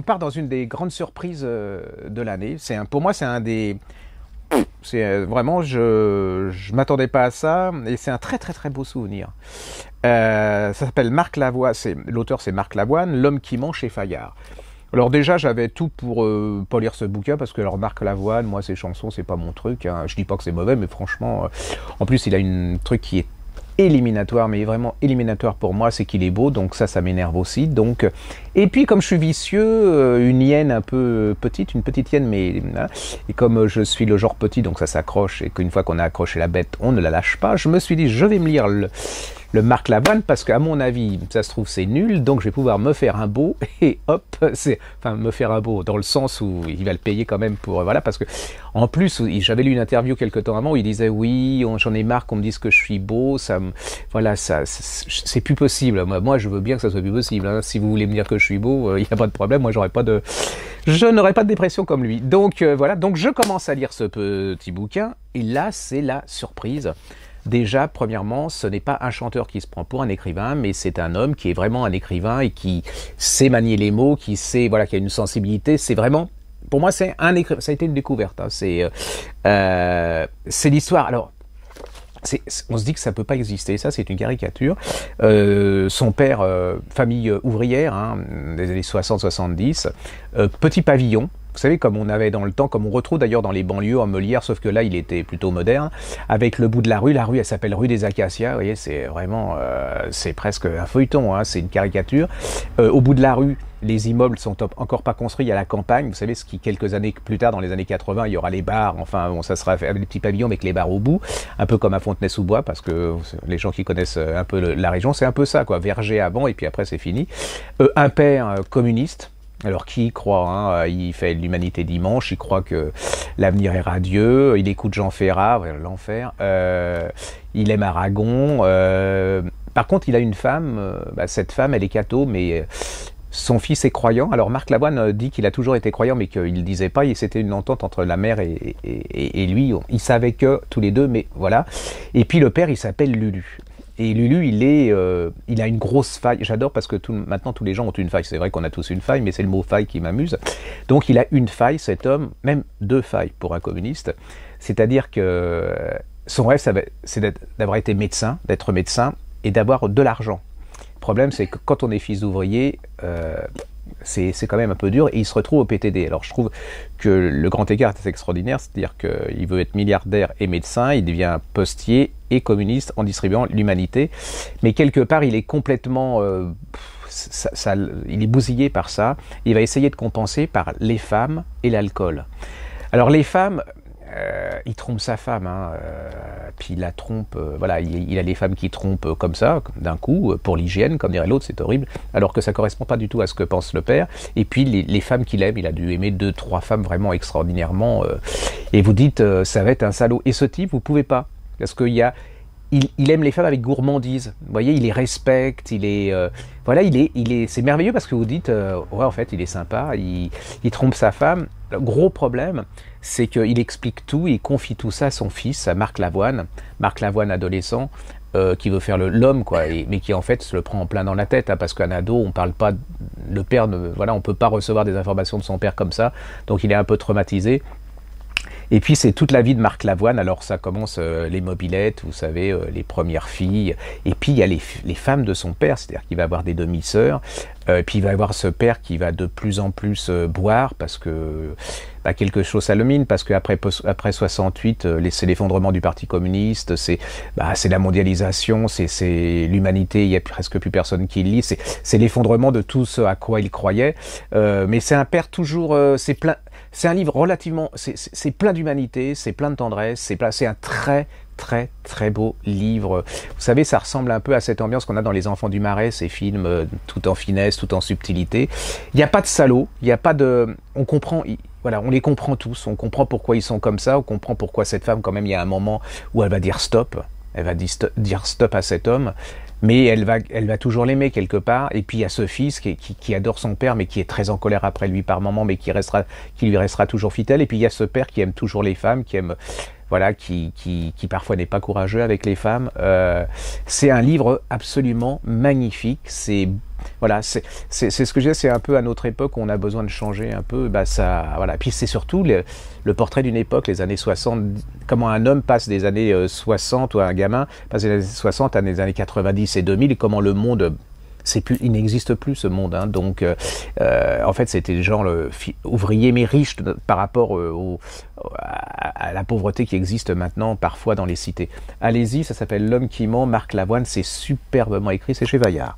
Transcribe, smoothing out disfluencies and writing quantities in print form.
on part dans une des grandes surprises de l'année. Pour moi, c'est un des... vraiment, je m'attendais pas à ça, et c'est un très très très beau souvenir. Ça s'appelle Marc Lavoine, l'auteur c'est Marc Lavoine, L'homme qui ment chez Fayard. Alors déjà, j'avais tout pour pas lire ce bouquin, parce que alors Marc Lavoine, moi ses chansons, c'est pas mon truc, hein. Je dis pas que c'est mauvais, mais franchement, en plus il a une truc qui est éliminatoire, mais vraiment éliminatoire pour moi, c'est qu'il est beau, donc ça m'énerve aussi. Donc, et puis comme je suis vicieux, une hyène un peu petite, une petite hyène, mais hein, et comme je suis le genre petit, donc ça s'accroche, et qu'une fois qu'on a accroché la bête, on ne la lâche pas, je me suis dit, je vais me lire le Marc Lavoine, parce qu'à mon avis, ça se trouve c'est nul, donc je vais pouvoir me faire un beau, et hop, enfin me faire un beau, dans le sens où il va le payer quand même pour, voilà, parce que, en plus, j'avais lu une interview quelque temps avant où il disait, oui, j'en ai marre qu'on me dise que je suis beau, voilà, c'est plus possible, moi je veux bien que ça soit plus possible, hein. Si vous voulez me dire que je suis beau, il n'y a pas de problème, moi je n'aurais pas de dépression comme lui, donc voilà, donc je commence à lire ce petit bouquin, et là c'est la surprise. Déjà, premièrement, ce n'est pas un chanteur qui se prend pour un écrivain, mais c'est un homme qui est vraiment un écrivain et qui sait manier les mots, qui sait, voilà, qui a une sensibilité. C'est vraiment, pour moi, c'est un écrivain. Ça a été une découverte. Hein. C'est l'histoire. Alors, on se dit que ça peut pas exister. Ça, c'est une caricature. Son père, famille ouvrière, hein, des années 60-70, petit pavillon. Vous savez, comme on avait dans le temps, comme on retrouve d'ailleurs dans les banlieues en Molière, sauf que là, il était plutôt moderne, avec le bout de la rue. La rue, elle s'appelle rue des Acacias. Vous voyez, c'est vraiment, c'est presque un feuilleton, hein, c'est une caricature. Au bout de la rue, les immeubles sont encore pas construits à la campagne. Vous savez, ce qui, quelques années plus tard, dans les années 80, il y aura les bars. Enfin, bon, ça sera avec des petits pavillons avec les bars au bout, un peu comme à Fontenay-sous-Bois, parce que les gens qui connaissent un peu la région, c'est un peu ça, quoi. Verger avant, et puis après, c'est fini. Un père communiste. Alors qui y croit, hein, il fait l'humanité dimanche, il croit que l'avenir est radieux, il écoute Jean Ferrat, l'enfer, il aime Aragon, par contre il a une femme, cette femme elle est catho, mais son fils est croyant. Alors Marc Lavoine dit qu'il a toujours été croyant, mais qu'il ne disait pas, c'était une entente entre la mère et lui, il savait que tous les deux, mais voilà. Et puis le père il s'appelle Lulu. Et Lulu, il a une grosse faille. J'adore parce que maintenant tous les gens ont une faille. C'est vrai qu'on a tous une faille, mais c'est le mot faille qui m'amuse. Donc il a une faille, cet homme, même deux failles pour un communiste. C'est-à-dire que son rêve, c'est d'avoir été médecin, d'être médecin et d'avoir de l'argent. Le problème, c'est que quand on est fils d'ouvrier, c'est quand même un peu dur, et il se retrouve au PTD. Alors je trouve que le grand écart est extraordinaire, c'est-à-dire qu'il veut être milliardaire et médecin, il devient postier et communiste en distribuant l'humanité, mais quelque part il est complètement il est bousillé par ça. Il va essayer de compenser par les femmes et l'alcool. Alors les femmes, il trompe sa femme, hein, puis il la trompe, voilà, il a les femmes qui trompent comme ça, d'un coup, pour l'hygiène, comme dirait l'autre, c'est horrible, alors que ça correspond pas du tout à ce que pense le père. Et puis les femmes qu'il aime, il a dû aimer 2-3 femmes vraiment extraordinairement, et vous dites, ça va être un salaud. Et ce type, vous pouvez pas, parce qu'il y a... Il aime les femmes avec gourmandise. Vous voyez, il les respecte, voilà, c'est merveilleux parce que vous dites, ouais, en fait, il est sympa, il trompe sa femme. Le gros problème, c'est qu'il explique tout, il confie tout ça à son fils, à Marc Lavoine adolescent, qui veut faire l'homme, quoi, mais qui en fait se le prend en plein dans la tête, hein, parce qu'un ado, on parle pas, le père, voilà, on peut pas recevoir des informations de son père comme ça, donc il est un peu traumatisé. Et puis c'est toute la vie de Marc Lavoine. Alors ça commence les mobylettes, vous savez, les premières filles. Et puis il y a les femmes de son père, c'est-à-dire qu'il va avoir des demi-sœurs. Puis il va avoir ce père qui va de plus en plus boire parce que quelque chose ça le mine, parce qu'après 68, c'est l'effondrement du Parti communiste, c'est la mondialisation, c'est l'humanité, il n'y a presque plus personne qui le lit, c'est l'effondrement de tout ce à quoi il croyait. Mais c'est un père toujours, c'est un livre relativement, c'est plein d'humanité, c'est plein de tendresse, c'est un très très très beau livre. Vous savez, ça ressemble un peu à cette ambiance qu'on a dans Les Enfants du Marais, ces films tout en finesse, tout en subtilité. Il n'y a pas de salaud, il n'y a pas de... On comprend, voilà, on les comprend tous, on comprend pourquoi ils sont comme ça, on comprend pourquoi cette femme, quand même, il y a un moment où elle va dire stop, elle va dire stop à cet homme, mais elle va toujours l'aimer quelque part. Et puis il y a ce fils qui adore son père, mais qui est très en colère après lui par moment, mais qui lui restera toujours fidèle. Et puis il y a ce père qui aime toujours les femmes, qui aime... voilà, qui parfois n'est pas courageux avec les femmes. C'est un livre absolument magnifique. C'est voilà, c'est ce que je dis, c'est un peu à notre époque où on a besoin de changer un peu. Bah ça, voilà. Puis c'est surtout le portrait d'une époque, les années 60. Comment un homme passe des années 60 ou un gamin passe des années 60 à des années 90 et 2000, et comment le monde il n'existe plus ce monde, hein. Donc en fait c'était des gens ouvriers mais riches par rapport à la pauvreté qui existe maintenant parfois dans les cités. Allez-y, ça s'appelle L'homme qui ment, Marc Lavoine, c'est superbement écrit, c'est chez Vaillard.